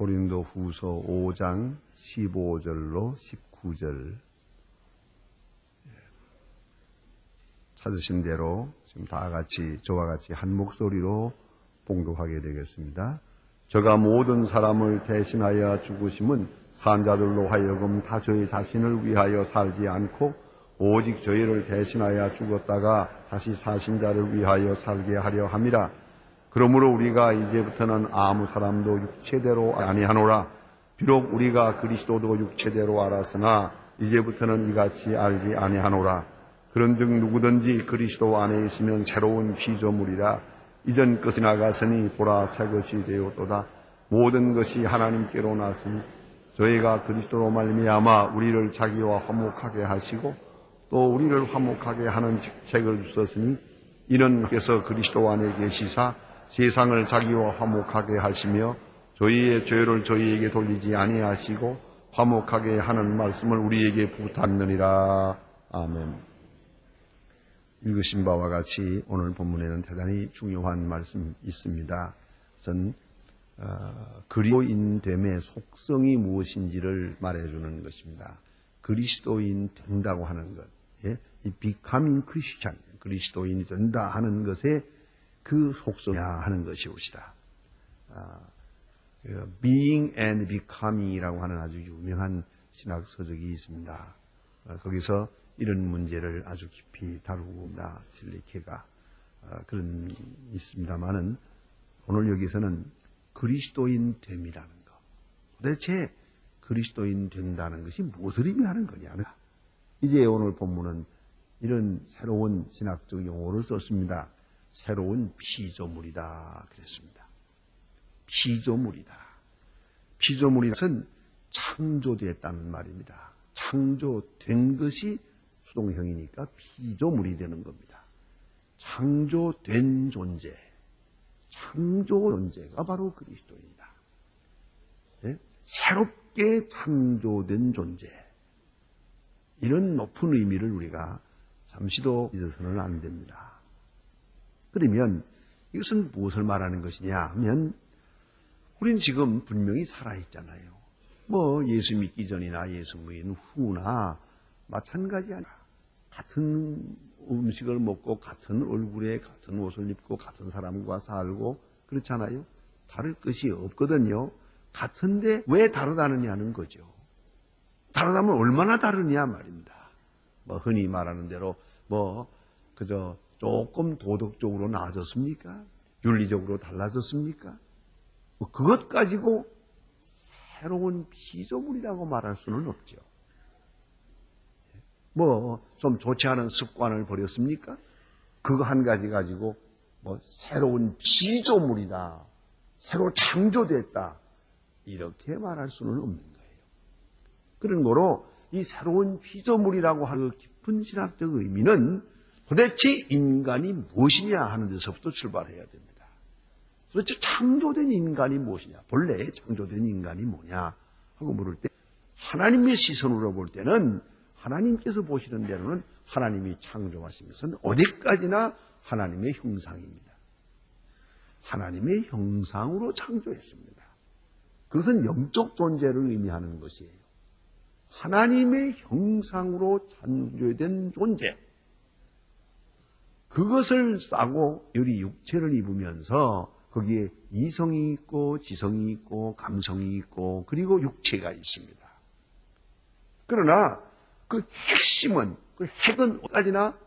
고린도후서 5장 15절로 19절 찾으신 대로 지금 다 같이 저와 같이 한 목소리로 봉독하게 되겠습니다. 저가 모든 사람을 대신하여 죽으심은 산자들로 하여금 다 저희 자신을 위하여 살지 않고 오직 저희를 대신하여 죽었다가 다시 사신 자를 위하여 살게 하려 함이라. 그러므로 우리가 이제부터는 아무 사람도 육체대로 아니하노라. 비록 우리가 그리스도도 육체대로 알았으나 이제부터는 이같이 알지 아니하노라. 그런즉 누구든지 그리스도 안에 있으면 새로운 피조물이라. 이전 것이 나갔으니 보라 새 것이 되었도다. 모든 것이 하나님께로 났으니 저희가 그리스도로 말미암아 우리를 자기와 화목하게 하시고 또 우리를 화목하게 하는 직책을 주셨으니 이는 그래서 그리스도 안에 계시사 세상을 자기와 화목하게 하시며 저희의 죄를 저희에게 돌리지 아니하시고 화목하게 하는 말씀을 우리에게 부탁느니라. 아멘. 읽으신 바와 같이 오늘 본문에는 대단히 중요한 말씀이 있습니다. 우선 그리스도인됨의 속성이 무엇인지를 말해주는 것입니다. 그리스도인 된다고 하는 것, 이 becoming Christian, 그리스도인이 된다 하는 것에 그 속성이야 하는 것이옵시다. Being and Becoming이라고 하는 아주 유명한 신학 서적이 있습니다. 거기서 이런 문제를 아주 깊이 다루고 있다. 틸리케가 그런 있습니다만은 오늘 여기서는 그리스도인 됨이라는 것. 도대체 그리스도인 된다는 것이 무엇을 의미하는 거냐? 이제 오늘 본문은 이런 새로운 신학적 용어를 썼습니다. 새로운 피조물이다 그랬습니다. 피조물이다. 피조물이란 것은 창조되었다는 말입니다. 창조된 것이 수동형이니까 피조물이 되는 겁니다. 창조된 존재, 창조 존재가 바로 그리스도인이다. 새롭게 창조된 존재, 이런 높은 의미를 우리가 잠시도 잊어서는 안 됩니다. 그러면 이것은 무엇을 말하는 것이냐 하면 우리는 지금 분명히 살아있잖아요. 예수 믿기 전이나 예수 믿는 후나 마찬가지야. 같은 음식을 먹고 같은 얼굴에 같은 옷을 입고 같은 사람과 살고 그렇잖아요. 다를 것이 없거든요. 같은데 왜 다르다느냐는 거죠. 다르다면 얼마나 다르냐 말입니다. 흔히 말하는 대로 그저 조금 도덕적으로 나아졌습니까? 윤리적으로 달라졌습니까? 그것 가지고 새로운 피조물이라고 말할 수는 없죠. 좀 좋지 않은 습관을 버렸습니까? 그거 한 가지 가지고 새로운 피조물이다, 새로 창조됐다, 이렇게 말할 수는 없는 거예요. 그러므로 이 새로운 피조물이라고 하는 깊은 신학적 의미는 도대체 인간이 무엇이냐 하는 데서부터 출발해야 됩니다. 도대체 창조된 인간이 무엇이냐, 본래 창조된 인간이 뭐냐 하고 물을 때 하나님의 시선으로 볼 때는 하나님께서 보시는 대로는 하나님이 창조하신 것은 어디까지나 하나님의 형상입니다. 하나님의 형상으로 창조했습니다. 그것은 영적 존재를 의미하는 것이에요. 하나님의 형상으로 창조된 존재. 그것을 싸고 여리 육체를 입으면서 거기에 이성이 있고 지성이 있고 감성이 있고 그리고 육체가 있습니다. 그러나 그 핵심은, 그 핵은 어디까지나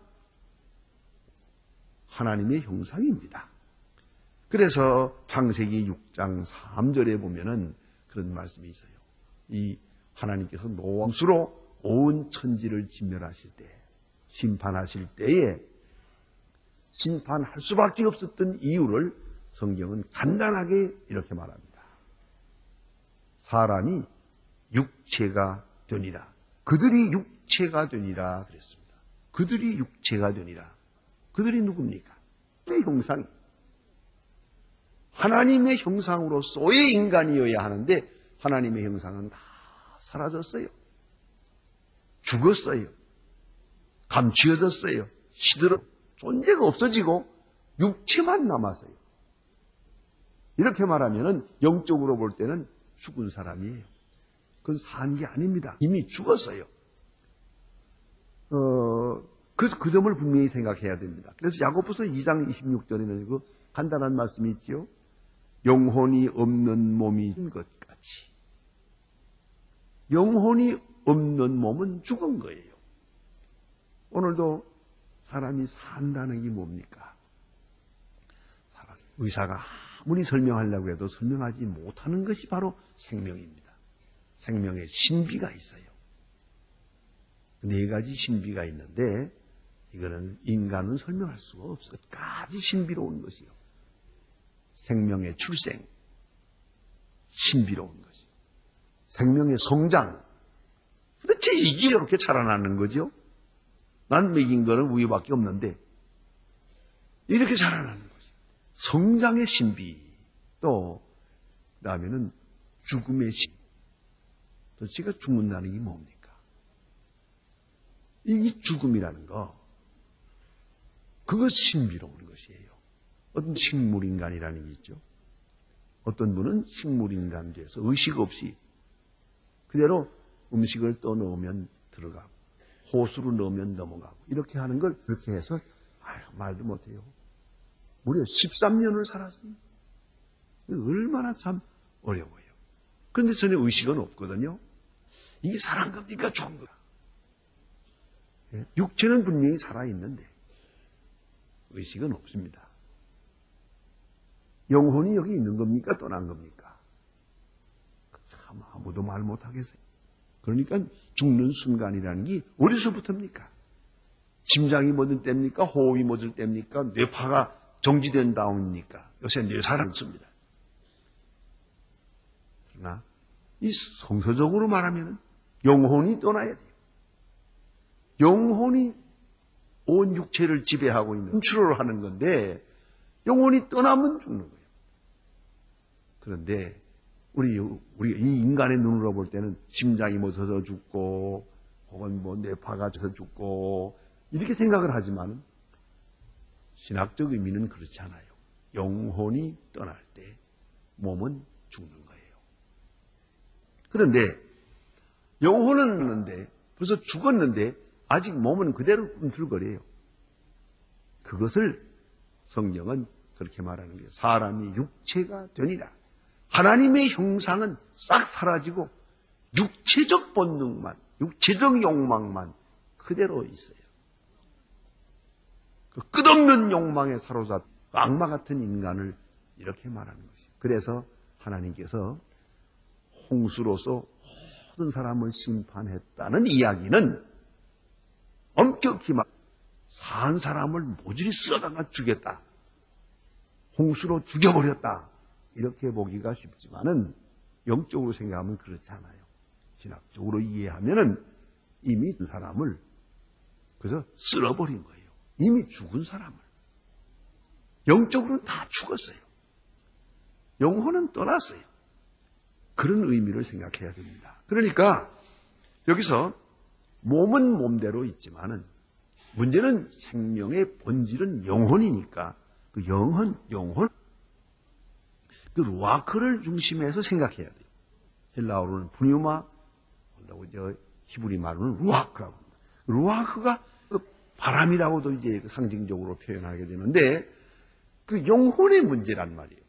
하나님의 형상입니다. 그래서 창세기 6장 3절에 보면은 그런 말씀이 있어요. 이 하나님께서 노함수로 온 천지를 진멸하실 때, 심판하실 때에 심판할 수밖에 없었던 이유를 성경은 간단하게 이렇게 말합니다. 사람이 육체가 되니라. 그들이 육체가 되니라 그랬습니다. 그들이 육체가 되니라. 그들이 누굽니까? 하나님의 형상이. 하나님의 형상으로서의 인간이어야 하는데 하나님의 형상은 다 사라졌어요. 죽었어요. 감추어졌어요. 시들어 존재가 없어지고 육체만 남았어요. 이렇게 말하면은 영적으로 볼 때는 죽은 사람이에요. 그건 산 게 아닙니다. 이미 죽었어요. 그 점을 분명히 생각해야 됩니다. 그래서 야고보서 2장 26절에는 그 간단한 말씀이 있죠. 영혼이 없는 몸이 것 같이. 영혼이 없는 몸은 죽은 거예요. 오늘도 사람이 산다는 게 뭡니까? 의사가 아무리 설명하려고 해도 설명하지 못하는 것이 바로 생명입니다. 생명의 신비가 있어요. 네 가지 신비가 있는데 이거는 인간은 설명할 수가 없어요. 끝까지 신비로운 것이요. 생명의 출생, 신비로운 것이요. 생명의 성장, 도대체 이게 이렇게 자라나는 거죠? 난 먹인 거는 우유밖에 없는데 이렇게 자라나는 거죠. 성장의 신비, 또 그 다음에는 죽음의 신비. 도대체가 죽는다는 게 뭡니까? 이 죽음이라는 거, 그것이 신비로운 것이에요. 어떤 식물인간이라는 게 있죠. 어떤 분은 식물인간 돼서 의식 없이 그대로 음식을 떠넣으면 들어가고 호수로 넣으면 넘어가고 이렇게 하는 걸 그렇게 해서 말도 못해요. 무려 13년을 살았어요. 얼마나 참 어려워요. 그런데 전혀 의식은 없거든요. 이게 살아난 겁니까? 죽은 거야. 육체는 분명히 살아있는데 의식은 없습니다. 영혼이 여기 있는 겁니까? 떠난 겁니까? 참 아무도 말 못하겠어요. 그러니까 죽는 순간이라는 게 어디서부터입니까? 심장이 멎을 때입니까? 호흡이 멎을 때입니까? 뇌파가 정지된 다음입니까? 요새 뇌사를 씁니다. 그러나 이 성서적으로 말하면 영혼이 떠나야 돼요. 영혼이 온 육체를 지배하고 있는 컨트롤을 하는 건데 영혼이 떠나면 죽는 거예요. 그런데 우리 이 인간의 눈으로 볼 때는 심장이 멎어서 죽고 혹은 뭐 뇌파가 져서 죽고 이렇게 생각을 하지만 신학적 의미는 그렇지 않아요. 영혼이 떠날 때 몸은 죽는 거예요. 그런데 영혼은 있는데 벌써 죽었는데 아직 몸은 그대로 꿈틀거려요. 그것을 성경은 그렇게 말하는 거예요. 사람이 육체가 되니라. 하나님의 형상은 싹 사라지고 육체적 본능만, 육체적 욕망만 그대로 있어요. 그 끝없는 욕망에 사로잡힌 악마 같은 인간을 이렇게 말하는 것이에요. 그래서 하나님께서 홍수로서 모든 사람을 심판했다는 이야기는 엄격히 말, 산 사람을 모조리 썩어가 죽였다. 홍수로 죽여버렸다. 이렇게 보기가 쉽지만은 영적으로 생각하면 그렇지 않아요. 신학적으로 이해하면은 이미 그 사람을 그래서 쓸어버린 거예요. 이미 죽은 사람을. 영적으로는 다 죽었어요. 영혼은 떠났어요. 그런 의미를 생각해야 됩니다. 그러니까 여기서 몸은 몸대로 있지만은 문제는 생명의 본질은 영혼이니까 그 영혼, 그 루아크를 중심해서 생각해야 돼요. 헬라어로는 푸뉴마, 히브리 말로는 루아크라고 합니다. 루아크가 그 바람이라고도 이제 상징적으로 표현하게 되는데 그 영혼의 문제란 말이에요.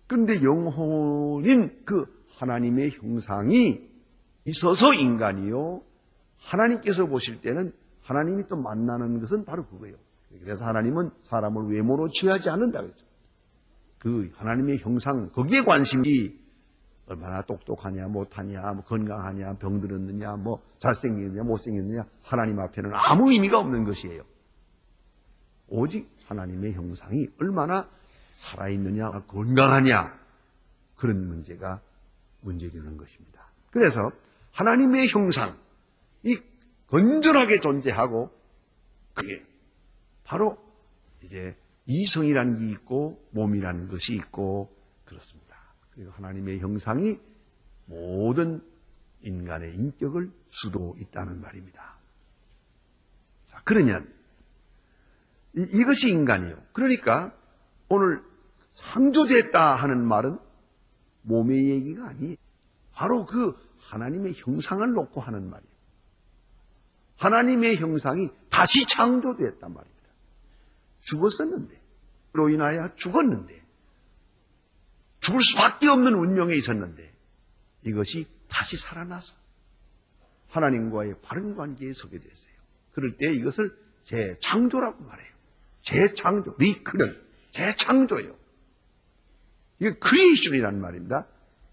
그런데 영혼인 그 하나님의 형상이 있어서 인간이요. 하나님께서 보실 때는 하나님이 또 만나는 것은 바로 그거예요. 그래서 하나님은 사람을 외모로 취하지 않는다 그랬죠. 그 하나님의 형상, 거기에 관심이 얼마나 똑똑하냐, 못하냐, 뭐 건강하냐, 병들었느냐, 뭐 잘생겼느냐, 못생겼느냐, 하나님 앞에는 아무 의미가 없는 것이에요. 오직 하나님의 형상이 얼마나 살아있느냐, 건강하냐, 그런 문제가 문제되는 것입니다. 그래서 하나님의 형상, 이 건전하게 존재하고, 그게 바로 이제 이성이라는 게 있고, 몸이라는 것이 있고, 그렇습니다. 그리고 하나님의 형상이 모든 인간의 인격을 수도 있다는 말입니다. 자, 그러면, 이것이 인간이에요. 그러니까, 오늘 창조됐다 하는 말은 몸의 얘기가 아니에요. 바로 그 하나님의 형상을 놓고 하는 말이에요. 하나님의 형상이 다시 창조됐단 말입니다. 죽었었는데, 그로 인하여 죽었는데, 죽을 수밖에 없는 운명에 있었는데, 이것이 다시 살아나서 하나님과의 바른 관계에 서게 됐어요. 그럴 때 이것을 재창조라고 말해요. 재창조, 리크는 재창조예요. 이게 크리에이션이라는 말입니다.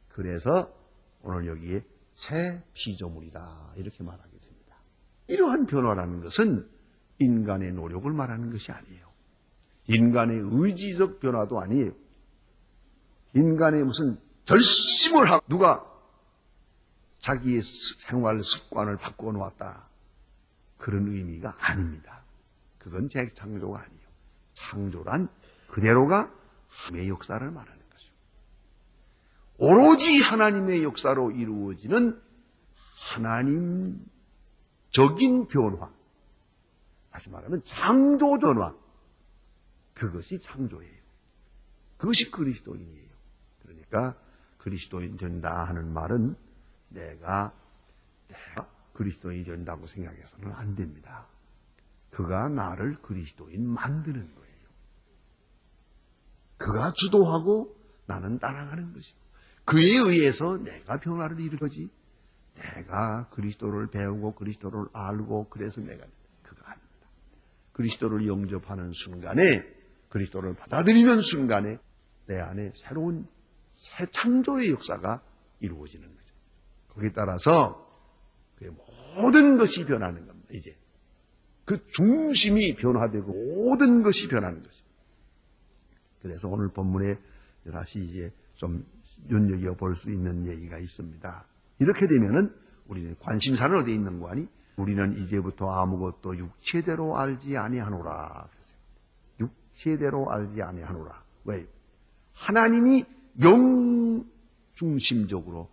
그래서 오늘 여기에 새 피조물이다 이렇게 말하게 됩니다. 이러한 변화라는 것은 인간의 노력을 말하는 것이 아니에요. 인간의 의지적 변화도 아니에요. 인간의 무슨 결심을 하고 누가 자기의 생활 습관을 바꾸어 놓았다. 그런 의미가 아닙니다. 그건 재창조가 아니에요. 창조란 그대로가 하나님의 역사를 말하는 것이죠. 오로지 하나님의 역사로 이루어지는 하나님적인 변화. 다시 말하면 창조 변화. 그것이 창조예요. 그것이 그리스도인이에요. 그러니까 그리스도인 된다 하는 말은 내가 그리스도인이 된다고 생각해서는 안 됩니다. 그가 나를 그리스도인 만드는 거예요. 그가 주도하고 나는 따라가는 것이고 그에 의해서 내가 변화를 이루지 내가 그리스도를 배우고 그리스도를 알고 그래서 내가 그가 아닙니다. 그리스도를 영접하는 순간에 그리스도를 받아들이는 순간에 내 안에 새로운 새 창조의 역사가 이루어지는 거죠. 거기에 따라서 그 모든 것이 변하는 겁니다. 이제 그 중심이 변화되고 모든 것이 변하는 것입니다. 그래서 오늘 본문에 다시 이제 좀 눈여겨 볼 수 있는 얘기가 있습니다. 이렇게 되면은 우리는 관심사는 어디에 있는 거 아니? 우리는 이제부터 아무것도 육체대로 알지 아니하노라. 육체대로 알지 아니하노라. 왜요? 하나님이 영 중심적으로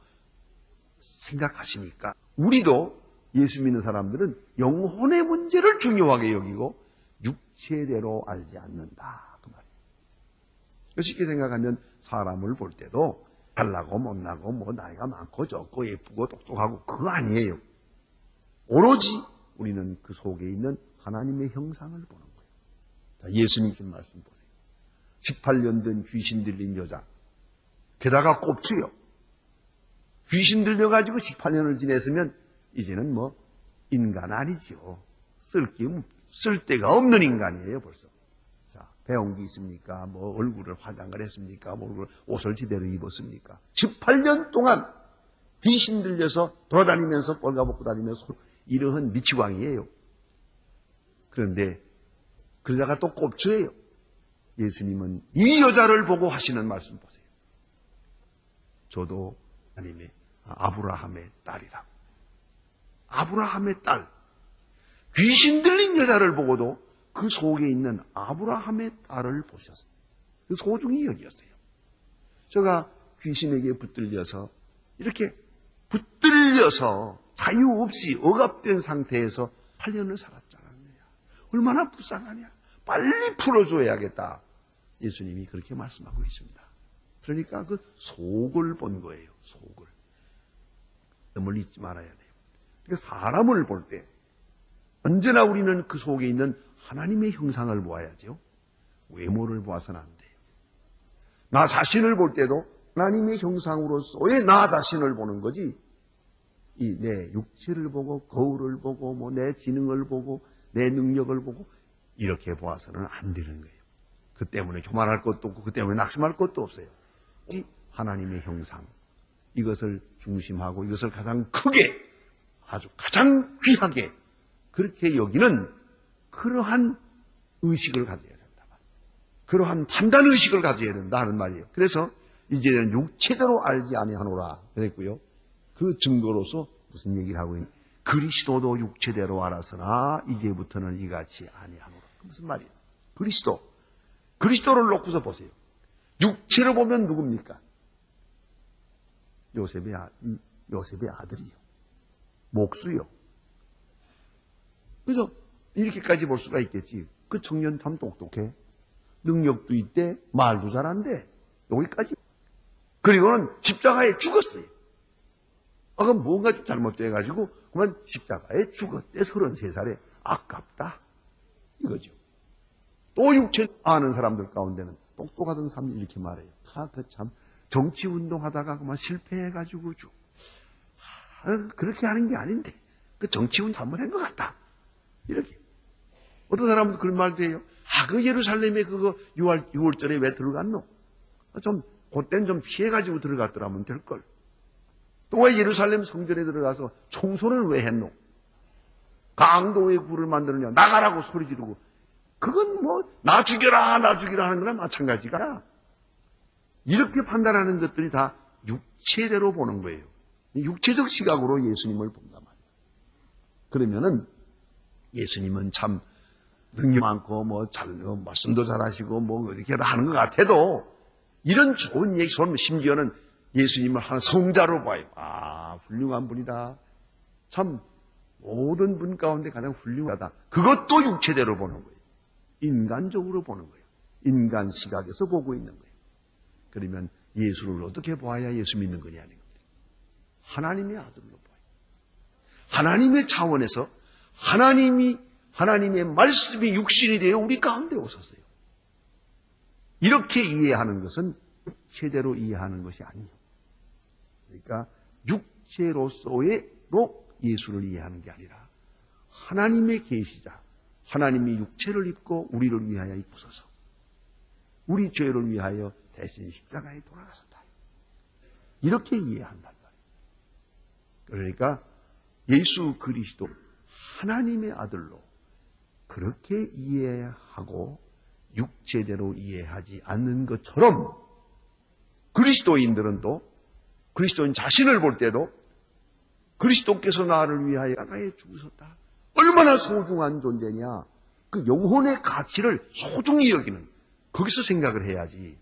생각하시니까 우리도 예수 믿는 사람들은 영혼의 문제를 중요하게 여기고 육체대로 알지 않는다. 그 말이에요. 쉽게 생각하면 사람을 볼 때도 잘나고 못나고 뭐 나이가 많고 적고 예쁘고 똑똑하고 그거 아니에요. 오로지 우리는 그 속에 있는 하나님의 형상을 보는 거예요. 자, 예수님께서 말씀 보세요. 18년 된 귀신 들린 여자 게다가 꼽추요. 귀신 들려가지고 18년을 지냈으면 이제는 뭐 인간 아니죠. 쓸 데가 없는 인간이에요 벌써. 자, 배운 게 있습니까? 뭐 얼굴을 화장을 했습니까? 뭐 옷을 제대로 입었습니까? 18년 동안 귀신 들려서 돌아다니면서 뻘가벗고 다니면서 이러한 미치광이에요. 그런데 그러다가 또 꼽추예요. 예수님은 이 여자를 보고 하시는 말씀 보세요. 저도 하나님의 아브라함의 딸이라고. 아브라함의 딸. 귀신 들린 여자를 보고도 그 속에 있는 아브라함의 딸을 보셨어요. 그 소중히 여기었어요. 제가 귀신에게 붙들려서 이렇게 붙들려서 자유 없이 억압된 상태에서 8년을 살았잖아요. 얼마나 불쌍하냐. 빨리 풀어줘야겠다. 예수님이 그렇게 말씀하고 있습니다. 그러니까 그 속을 본 거예요. 속을. 너무 잊지 말아야 돼요. 그러니까 사람을 볼 때 언제나 우리는 그 속에 있는 하나님의 형상을 보아야죠. 외모를 보아서는 안 돼요. 나 자신을 볼 때도 하나님의 형상으로서의 나 자신을 보는 거지 이 내 육체를 보고 거울을 보고 뭐 내 지능을 보고 내 능력을 보고 이렇게 보아서는 안 되는 거예요. 그 때문에 교만할 것도 없고 그 때문에 낙심할 것도 없어요. 하나님의 형상 이것을 중심하고 이것을 가장 크게 아주 가장 귀하게 그렇게 여기는 그러한 의식을 가져야 된다. 그러한 판단의식을 가져야 된다 하는 말이에요. 그래서 이제는 육체대로 알지 아니하노라 그랬고요. 그 증거로서 무슨 얘기를 하고 있는 그리스도도 육체대로 알았으나 이제부터는 이같이 아니하노라. 무슨 말이에요? 그리스도를 놓고서 보세요. 육체로 보면 누굽니까? 요셉의 아들이요. 목수요. 그래서 이렇게까지 볼 수가 있겠지. 그 청년 참 똑똑해. 능력도 있대. 말도 잘한대. 여기까지. 그리고는 십자가에 죽었어요. 그럼 뭔가 좀 잘못돼가지고 그만 십자가에 죽었대. 33살에. 아깝다. 이거죠. 또 육체 아는 사람들 가운데는 똑똑하던 사람들이 이렇게 말해요. 참 정치운동하다가 그만 실패해가지고 그렇게 하는 게 아닌데 그 정치운동 잘못한 것 같다. 이렇게. 어떤 사람은 그런 말도 해요. 그 예루살렘에 그거 6월절에 왜 들어갔노? 그땐 좀 피해가지고 들어갔더라면 될걸. 또 왜 예루살렘 성전에 들어가서 청소를 왜 했노? 강도의 굴을 만드느냐, 나가라고 소리 지르고. 그건 나 죽여라 하는 거나 마찬가지가. 이렇게 판단하는 것들이 다 육체대로 보는 거예요. 육체적 시각으로 예수님을 본단 말이에요. 그러면은 예수님은 참 능력 많고 말씀도 잘하시고 이렇게 하는 것 같아도 이런 좋은 얘기, 심지어는 예수님을 한 성자로 봐요. 훌륭한 분이다. 참 모든 분 가운데 가장 훌륭하다. 그것도 육체대로 보는 거예요. 인간적으로 보는 거예요. 인간 시각에서 보고 있는 거예요. 그러면 예수를 어떻게 보아야 예수 믿는 거냐 하는 겁니다. 하나님의 아들로 보아요. 하나님의 차원에서 하나님의 말씀이 육신이 되어 우리 가운데 오셨어요. 이렇게 이해하는 것은 육체대로 이해하는 것이 아니에요. 그러니까 육체로서의로 예수를 이해하는 게 아니라 하나님의 계시자, 하나님이 육체를 입고 우리를 위하여 입으셔서 우리 죄를 위하여 대신 십자가에 돌아가셨다. 이렇게 이해한단 말이에요. 그러니까 예수 그리스도 하나님의 아들로 그렇게 이해하고 육체대로 이해하지 않는 것처럼 그리스도인들은 또 그리스도인 자신을 볼 때도 그리스도께서 나를 위하여 십자가에 죽으셨다. 얼마나 소중한 존재냐. 그 영혼의 가치를 소중히 여기는 거기서 생각을 해야지.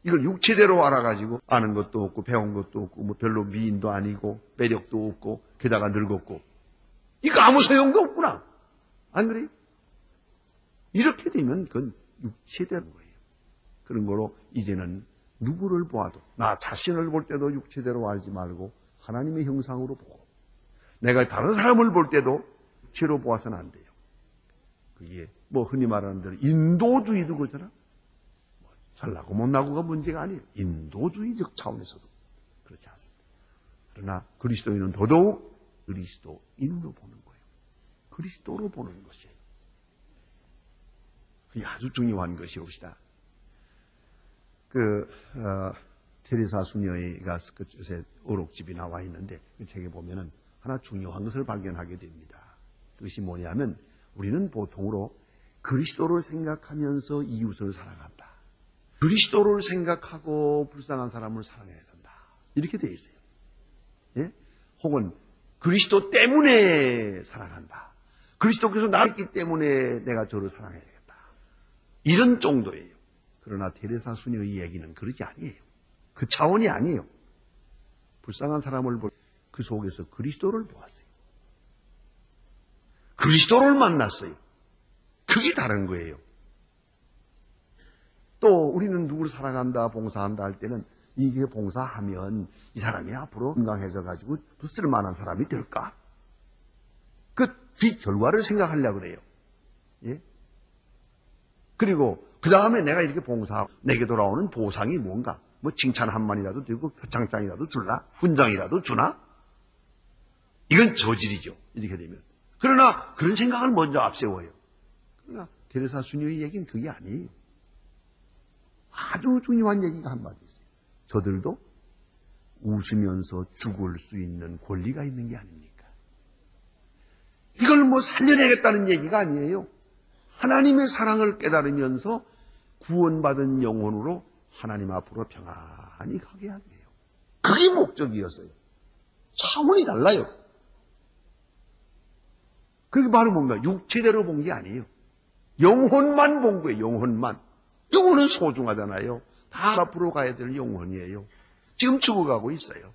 이걸 육체대로 알아가지고 아는 것도 없고 배운 것도 없고 별로 미인도 아니고 매력도 없고 게다가 늙었고 이거 아무 소용도 없구나. 안 그래요? 이렇게 되면 그건 육체대로 거예요. 그런 거로 이제는 누구를 보아도 나 자신을 볼 때도 육체대로 알지 말고 하나님의 형상으로 보고 내가 다른 사람을 볼 때도 육체로 보아서는 안 돼요. 그게 흔히 말하는 대로 인도주의도 그렇잖아. 잘나고 못나고가 문제가 아니에요. 인도주의적 차원에서도 그렇지 않습니다. 그러나 그리스도인은 더더욱 그리스도인으로 보는 거예요. 그리스도로 보는 것이에요. 그게 아주 중요한 것이옵시다. 테레사 수녀가 요새 어록집이 나와 있는데 그 책에 보면은 하나 중요한 것을 발견하게 됩니다. 그것이 뭐냐면 우리는 보통으로 그리스도를 생각하면서 이웃을 사랑한다. 그리스도를 생각하고 불쌍한 사람을 사랑해야 된다. 이렇게 되어 있어요. 예? 혹은 그리스도 때문에 사랑한다. 그리스도께서 나였기 때문에 내가 저를 사랑해야 되겠다. 이런 정도예요. 그러나 테레사 수녀의 얘기는 그러지 아니에요. 그 차원이 아니에요. 불쌍한 사람을 볼 그 속에서 그리스도를 보았어요. 그리스도를 만났어요. 그게 다른 거예요. 또 우리는 누구를 사랑한다, 봉사한다 할 때는 이게 봉사하면 이 사람이 앞으로 건강해져 가지고 쓸만한 사람이 될까? 그 뒷결과를 생각하려고 그래요. 예? 그리고 그 다음에 내가 이렇게 봉사하고 내게 돌아오는 보상이 뭔가? 칭찬 한 마디라도 들고 표창장이라도 줄라? 훈장이라도 주나? 이건 저질이죠. 이렇게 되면. 그러나 그런 생각을 먼저 앞세워요. 그러나 테레사 수녀의 얘기는 그게 아니에요. 아주 중요한 얘기가 한마디 있어요. 저들도 웃으면서 죽을 수 있는 권리가 있는 게 아닙니까? 이걸 살려내겠다는 얘기가 아니에요. 하나님의 사랑을 깨달으면서 구원받은 영혼으로 하나님 앞으로 평안히 가게 하게 해요. 그게 목적이었어요. 차원이 달라요. 그게 바로 뭔가 육체대로 본 게 아니에요. 영혼만 본 거예요. 영혼만. 영혼은 소중하잖아요. 다 앞으로 가야 될 영혼이에요. 지금 죽어가고 있어요.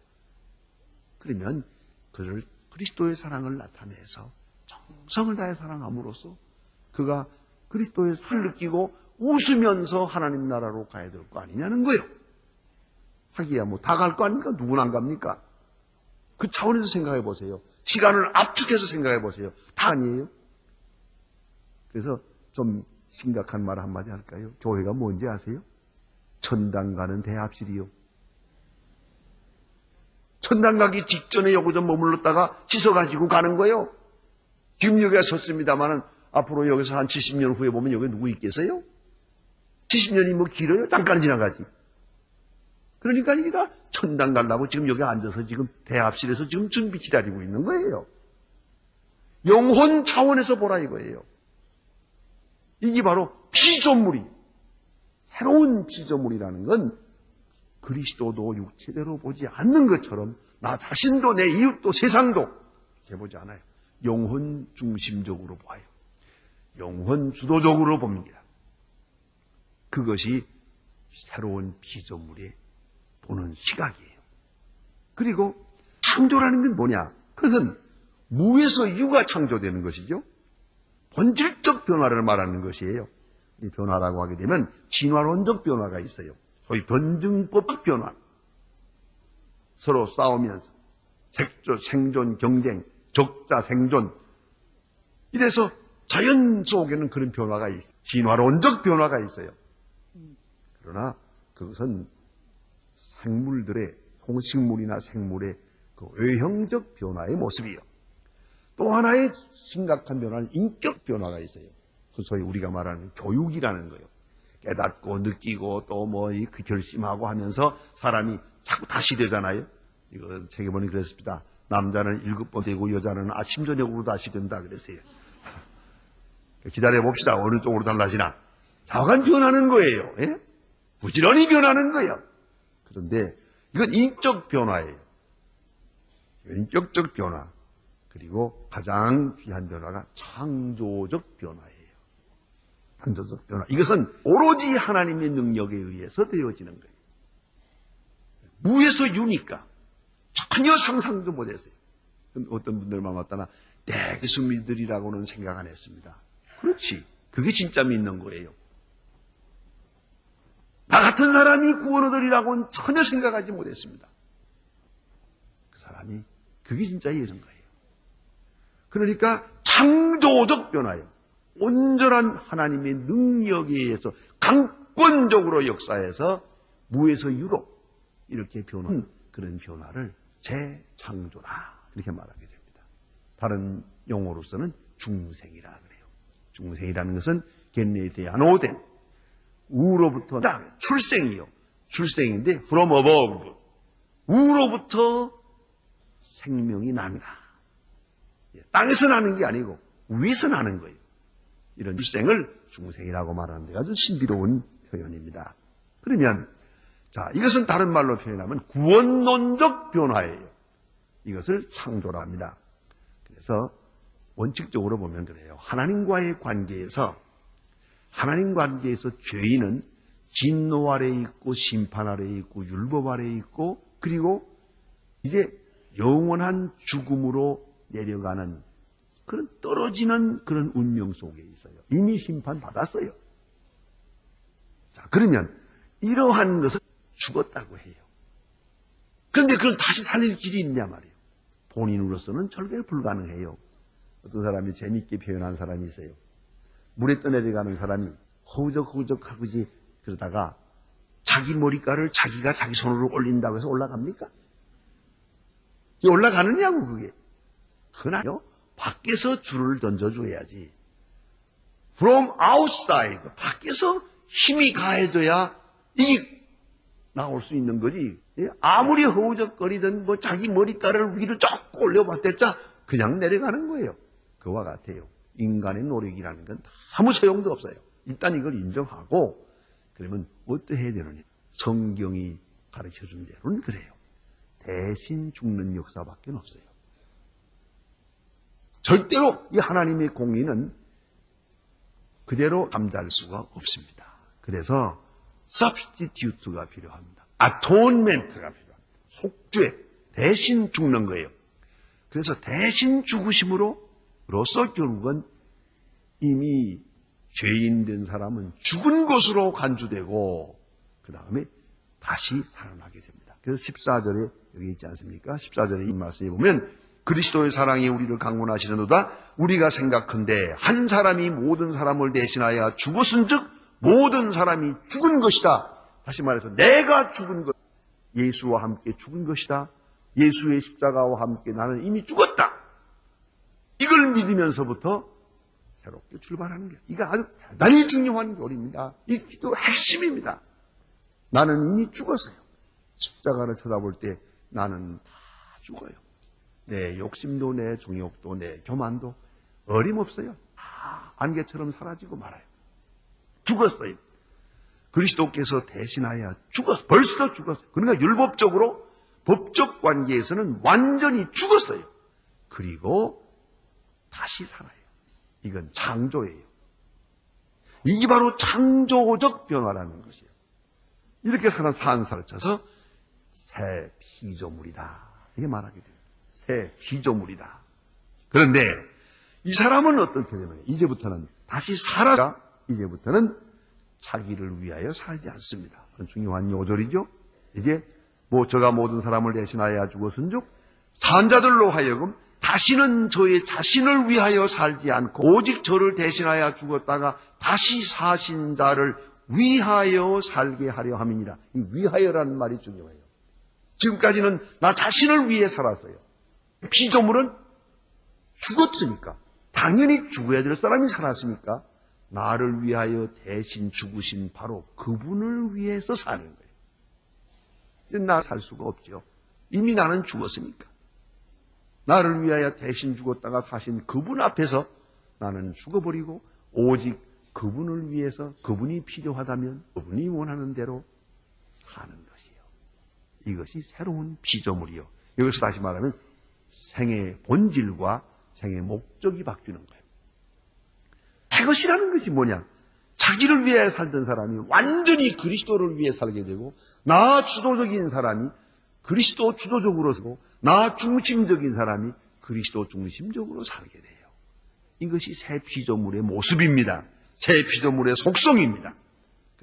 그러면 그를 그리스도의 사랑을 나타내서 정성을 다해 사랑함으로써 그가 그리스도의 사랑을 느끼고 웃으면서 하나님 나라로 가야 될 거 아니냐는 거예요. 하기야 뭐 다 갈 거 아닙니까? 누구나 안 갑니까? 그 차원에서 생각해 보세요. 시간을 압축해서 생각해 보세요. 다 아니에요? 그래서 좀 심각한 말 한마디 할까요? 교회가 뭔지 아세요? 천당 가는 대합실이요. 천당 가기 직전에 요거 좀 머물렀다가 씻어가지고 가는 거예요. 지금 여기가 섰습니다만은 앞으로 여기서 한 70년 후에 보면 여기 누구 있겠어요? 70년이 뭐 길어요? 잠깐 지나가지. 그러니까 여기가 천당 가려고 지금 여기 앉아서 지금 대합실에서 지금 준비 기다리고 있는 거예요. 영혼 차원에서 보라 이거예요. 이게 바로 피조물이, 새로운 피조물이라는 건 그리스도도 육체대로 보지 않는 것처럼 나 자신도 내 이웃도 세상도 이렇게 보지 않아요. 영혼 중심적으로 봐요. 영혼 주도적으로 봅니다. 그것이 새로운 피조물의 보는 시각이에요. 그리고 창조라는 건 뭐냐? 그것은 무에서 유가 창조되는 것이죠. 본질적 변화를 말하는 것이에요. 이 변화라고 하게 되면 진화론적 변화가 있어요. 소위 변증법적 변화. 서로 싸우면서 생존, 경쟁, 적자, 생존. 이래서 자연 속에는 그런 변화가 있어요. 진화론적 변화가 있어요. 그러나 그것은 생물들의, 동식물이나 생물의 그 외형적 변화의 모습이요. 또 하나의 심각한 변화는 인격 변화가 있어요. 그 소위 우리가 말하는 교육이라는 거예요. 깨닫고 느끼고 또 뭐 결심하고 하면서 사람이 자꾸 다시 되잖아요. 이거 책에 보니 그랬습니다. 남자는 7번 되고 여자는 아침 저녁으로 다시 된다 그랬어요. 기다려 봅시다. 어느 쪽으로 달라지나. 자관 변하는 거예요. 예? 부지런히 변하는 거예요. 그런데 이건 인적 변화예요. 인격적 변화. 그리고 가장 귀한 변화가 창조적 변화예요. 창조적 변화. 이것은 오로지 하나님의 능력에 의해서 되어지는 거예요. 무에서 유니까 전혀 상상도 못했어요. 어떤 분들만 왔다나 내 예수민들이라고는 생각 안 했습니다. 그렇지. 그게 진짜 믿는 거예요. 나 같은 사람이 구원 얻으리라고는 전혀 생각하지 못했습니다. 그 사람이 그게 진짜 예수인 거예요. 그러니까 창조적 변화예요. 온전한 하나님의 능력에 의해서 강권적으로 역사해서 무에서 유로 이렇게 변한 그런 변화를 재창조라 이렇게 말하게 됩니다. 다른 용어로서는 중생이라 그래요. 중생이라는 것은 겐네이트에 안오된 우로부터 출생이요. 출생인데 from above 우로부터 생명이 납니다. 땅에서 나는 게 아니고 위에서 나는 거예요. 이런 출생을 중생이라고 말하는데 아주 신비로운 표현입니다. 그러면 자 이것은 다른 말로 표현하면 구원론적 변화예요. 이것을 창조라 합니다. 그래서 원칙적으로 보면 그래요. 하나님과의 관계에서 죄인은 진노 아래에 있고 심판 아래에 있고 율법 아래에 있고 그리고 이제 영원한 죽음으로 내려가는 그런 떨어지는 그런 운명 속에 있어요. 이미 심판 받았어요. 자, 그러면 이러한 것을 죽었다고 해요. 그런데 그걸 다시 살릴 길이 있냐 말이에요. 본인으로서는 절대 불가능해요. 어떤 사람이 재밌게 표현한 사람이 있어요. 물에 떠내려가는 사람이 허우적허우적 하고지 그러다가 자기 머리카락을 자기가 자기 손으로 올린다고 해서 올라갑니까? 올라가느냐고 그게. 그건 아니요. 밖에서 줄을 던져줘야지. From outside. 밖에서 힘이 가해져야 이게 나올 수 있는 거지. 아무리 허우적거리든 뭐 자기 머리카락을 위로 쫙 올려봤댔자 그냥 내려가는 거예요. 그와 같아요. 인간의 노력이라는 건 아무 소용도 없어요. 일단 이걸 인정하고 그러면 어떻게 해야 되느냐. 성경이 가르쳐준 대로는 그래요. 대신 죽는 역사밖에 없어요. 절대로 이 하나님의 공의는 그대로 잠잘 수가 없습니다. 그래서 substitute가 필요합니다. atonement가 필요합니다. 속죄, 대신 죽는 거예요. 그래서 대신 죽으심으로서 결국은 이미 죄인 된 사람은 죽은 것으로 간주되고 그 다음에 다시 살아나게 됩니다. 그래서 14절에 여기 있지 않습니까? 14절에 이 말씀에 보면 그리스도의 사랑이 우리를 강권하시는도다. 우리가 생각한데 한 사람이 모든 사람을 대신하여 죽었은즉 모든 사람이 죽은 것이다. 다시 말해서 내가 죽은 것, 예수와 함께 죽은 것이다. 예수의 십자가와 함께 나는 이미 죽었다. 이걸 믿으면서부터 새롭게 출발하는 거예요. 이거 아주 대단히 중요한 교리입니다. 이 기도 핵심입니다. 나는 이미 죽었어요. 십자가를 쳐다볼 때 나는 다 죽어요. 내 욕심도 내 정욕도 내 교만도 어림없어요. 다 안개처럼 사라지고 말아요. 죽었어요. 그리스도께서 대신하여 죽었어요. 벌써 죽었어요. 그러니까 율법적으로 법적 관계에서는 완전히 죽었어요. 그리고 다시 살아요. 이건 창조예요. 이게 바로 창조적 변화라는 것이에요. 이렇게 사는 살을 쳐서 새 피조물이다. 이게 말하게 돼요. 새 피조물이다. 그런데 이 사람은 어떻게 되냐면 이제부터는 다시 살아가 이제부터는 자기를 위하여 살지 않습니다. 그런 중요한 요절이죠. 이게 저가 모든 사람을 대신하여 죽었은즉 산자들로 하여금 다시는 저의 자신을 위하여 살지 않고 오직 저를 대신하여 죽었다가 다시 사신 자를 위하여 살게 하려 함이니라. 이 위하여라는 말이 중요해요. 지금까지는 나 자신을 위해 살았어요. 피조물은 죽었으니까 당연히 죽어야 될 사람이 살았으니까 나를 위하여 대신 죽으신 바로 그분을 위해서 사는 거예요. 이제 나 살 수가 없죠. 이미 나는 죽었으니까. 나를 위하여 대신 죽었다가 사신 그분 앞에서 나는 죽어버리고 오직 그분을 위해서 그분이 필요하다면 그분이 원하는 대로 사는 것이에요. 이것이 새로운 피조물이요. 여기서 다시 말하면 생의 본질과 생의 목적이 바뀌는 거예요. 그것이라는 것이 뭐냐? 자기를 위해 살던 사람이 완전히 그리스도를 위해 살게 되고 나 주도적인 사람이 그리스도 주도적으로 살고 나 중심적인 사람이 그리스도 중심적으로 살게 돼요. 이것이 새 피조물의 모습입니다. 새 피조물의 속성입니다.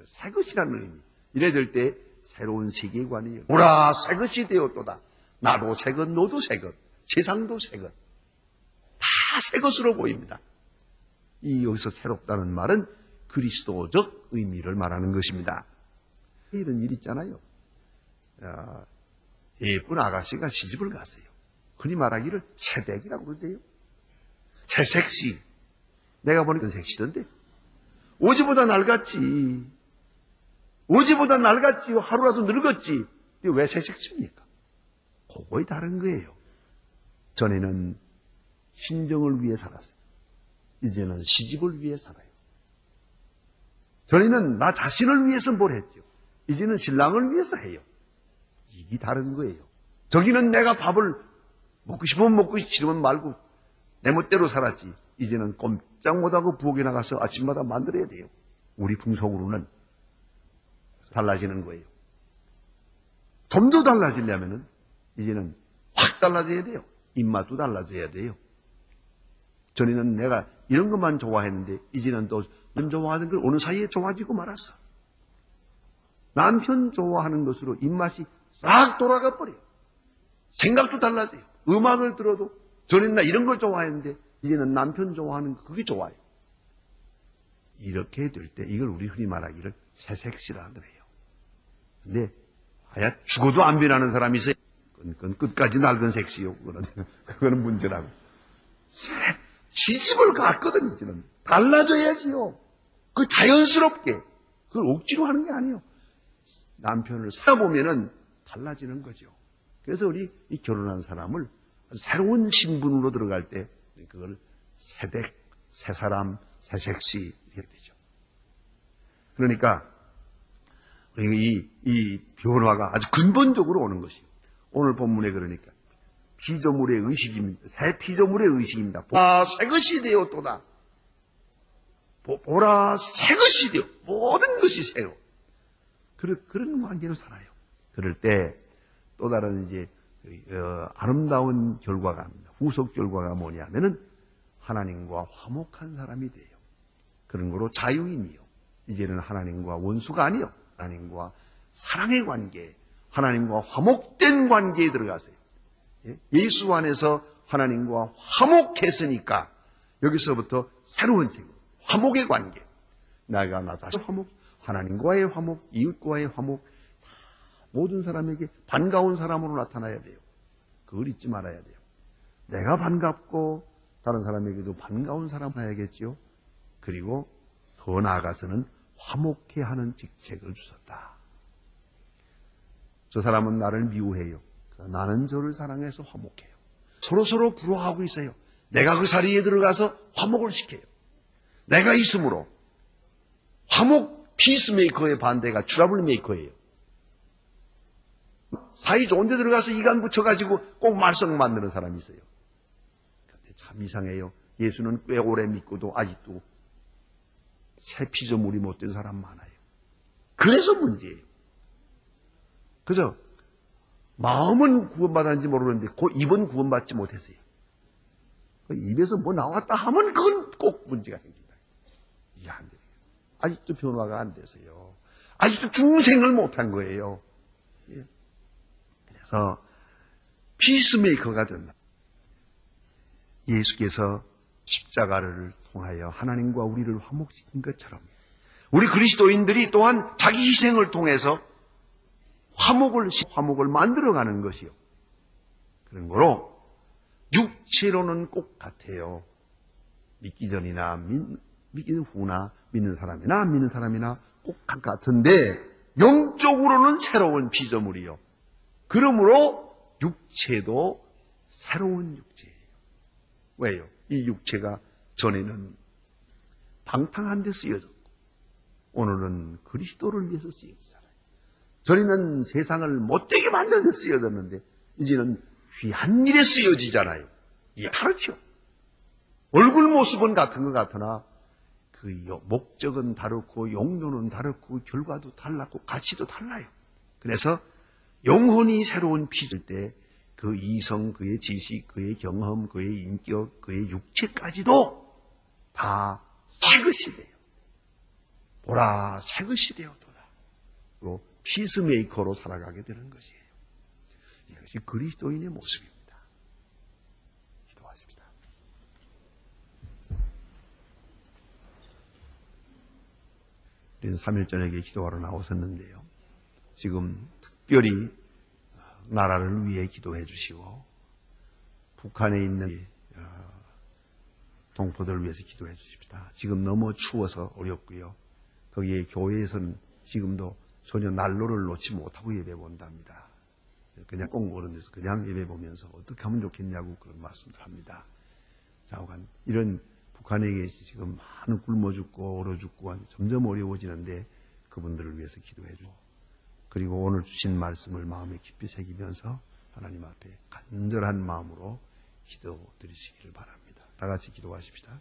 새 것이라는 의미. 이래 될 때 새로운 세계관이에요. 보라 새 것이 되었도다. 나도 새 것, 너도 새 것, 세상도 새 것. 다 새 것으로 보입니다. 여기서 새롭다는 말은 그리스도적 의미를 말하는 것입니다. 이런 일 있잖아요. 예쁜 아가씨가 시집을 갔어요. 흔히 말하기를 새댁이라고 그러대요. 새색시. 내가 보니까 색시던데. 오지보다 낡았지. 오지보다 낡았지. 하루라도 늙었지. 왜 새색시입니까? 그거에 다른 거예요. 전에는 신정을 위해 살았어요. 이제는 시집을 위해 살아요. 전에는 나 자신을 위해서 뭘 했죠. 이제는 신랑을 위해서 해요. 이게 다른 거예요. 저기는 내가 밥을 먹고 싶으면 먹고 싫으면 말고 내 멋대로 살았지. 이제는 꼼짝 못하고 부엌에 나가서 아침마다 만들어야 돼요. 우리 풍속으로는 달라지는 거예요. 좀 더 달라지려면은 이제는 확 달라져야 돼요. 입맛도 달라져야 돼요. 전에는 내가 이런 것만 좋아했는데 이제는 또 남편 좋아하는 걸 어느 사이에 좋아지고 말았어. 남편 좋아하는 것으로 입맛이 싹 돌아가 버려요. 생각도 달라져요. 음악을 들어도 전에는 나 이런 걸 좋아했는데 이제는 남편 좋아하는 거 그게 좋아요. 이렇게 될 때 이걸 우리 흔히 말하기를 새색시라 그래요. 근데 하야 죽어도 안 변하는 사람이 있어요. 그건 끝까지 낡은 색시요. 그거는 문제라고. 시집을 갔거든 이제는. 달라져야지요. 그 자연스럽게. 그걸 억지로 하는 게 아니에요. 남편을 살아보면은 달라지는 거죠. 그래서 우리 이 결혼한 사람을 새로운 신분으로 들어갈 때 그걸 새댁, 새사람, 새색시 이렇게 되죠. 그러니까 이 변화가 아주 근본적으로 오는 것이에요. 오늘 본문에 그러니까 피조물의 의식입니다. 새 피조물의 의식입니다. 보라 새 것이 되었도다. 보라 새 것이 되어 모든 것이 새요. 그런 관계로 살아요. 그럴 때 또 다른 이제 아름다운 결과가 합니다. 후속 결과가 뭐냐면은 하나님과 화목한 사람이 돼요. 그런 거로 자유인이요. 이제는 하나님과 원수가 아니요. 하나님과 사랑의 관계, 하나님과 화목된 관계에 들어가세요. 예수 안에서 하나님과 화목했으니까 여기서부터 새로운 세계, 화목의 관계. 내가 나 자신 화목, 하나님과의 화목, 이웃과의 화목, 모든 사람에게 반가운 사람으로 나타나야 돼요. 그걸 잊지 말아야 돼요. 내가 반갑고 다른 사람에게도 반가운 사람 해야겠지요. 그리고 더 나아가서는 화목해 하는 직책을 주셨다. 저 사람은 나를 미워해요. 나는 저를 사랑해서 화목해요. 서로서로 부러워하고 있어요. 내가 그 자리에 들어가서 화목을 시켜요. 내가 있으므로 화목 피스메이커의 반대가 트러블 메이커예요. 사이 좋은 데 들어가서 이간 붙여가지고 꼭 말썽 만드는 사람이 있어요. 근데 참 이상해요. 예수는 꽤 오래 믿고도 아직도 새 피조물이 못된 사람 많아요. 그래서 문제예요. 그죠? 마음은 구원받았는지 모르는데 그 입은 구원받지 못했어요. 입에서 뭐 나왔다 하면 그건 꼭 문제가 생긴다. 이게 안 돼요. 아직도 변화가 안 돼서요. 아직도 중생을 못한 거예요. 예. 그래서 피스메이커가 된다. 예수께서 십자가를 통하여 하나님과 우리를 화목시킨 것처럼 우리 그리스도인들이 또한 자기 희생을 통해서 화목을 만들어가는 것이요. 그런 거로 육체로는 꼭 같아요. 믿기 전이나 믿기 후나 믿는 사람이나 안 믿는 사람이나 꼭 같은데 영적으로는 새로운 피조물이요. 그러므로 육체도 새로운 육체예요. 왜요? 이 육체가 전에는 방탕한 데 쓰여졌고 오늘은 그리스도를 위해서 쓰여지잖아요. 전에는 세상을 못되게 만드는 데 쓰여졌는데 이제는 귀한 일에 쓰여지잖아요. 이게 다르죠. 얼굴 모습은 같은 것 같으나 그 목적은 다르고 용도는 다르고 결과도 달랐고 가치도 달라요. 그래서 영혼이 새로운 피질 때 그 이성, 그의 지식, 그의 경험, 그의 인격, 그의 육체까지도 다 새것이 돼요. 보라, 새것이 되었도다. 또 피스메이커로 살아가게 되는 것이에요. 이것이 그리스도인의 모습입니다. 기도하십시다. 우리는 3일 저녁에 기도하러 나오셨는데요. 지금 특별히 나라를 위해 기도해 주시고 북한에 있는 동포들을 위해서 기도해 주십시다. 지금 너무 추워서 어렵고요. 거기에 교회에서는 지금도 전혀 난로를 놓지 못하고 예배 본답니다. 그냥 꼭 모르는 데서 그냥 예배 보면서 어떻게 하면 좋겠냐고 그런 말씀을 합니다. 좌우간 이런 북한에 지금 많은 굶어 죽고 얼어 죽고 점점 어려워지는데 그분들을 위해서 기도해 주고 그리고 오늘 주신 말씀을 마음에 깊이 새기면서 하나님 앞에 간절한 마음으로 기도 드리시기를 바랍니다. 다 같이 기도하십시다.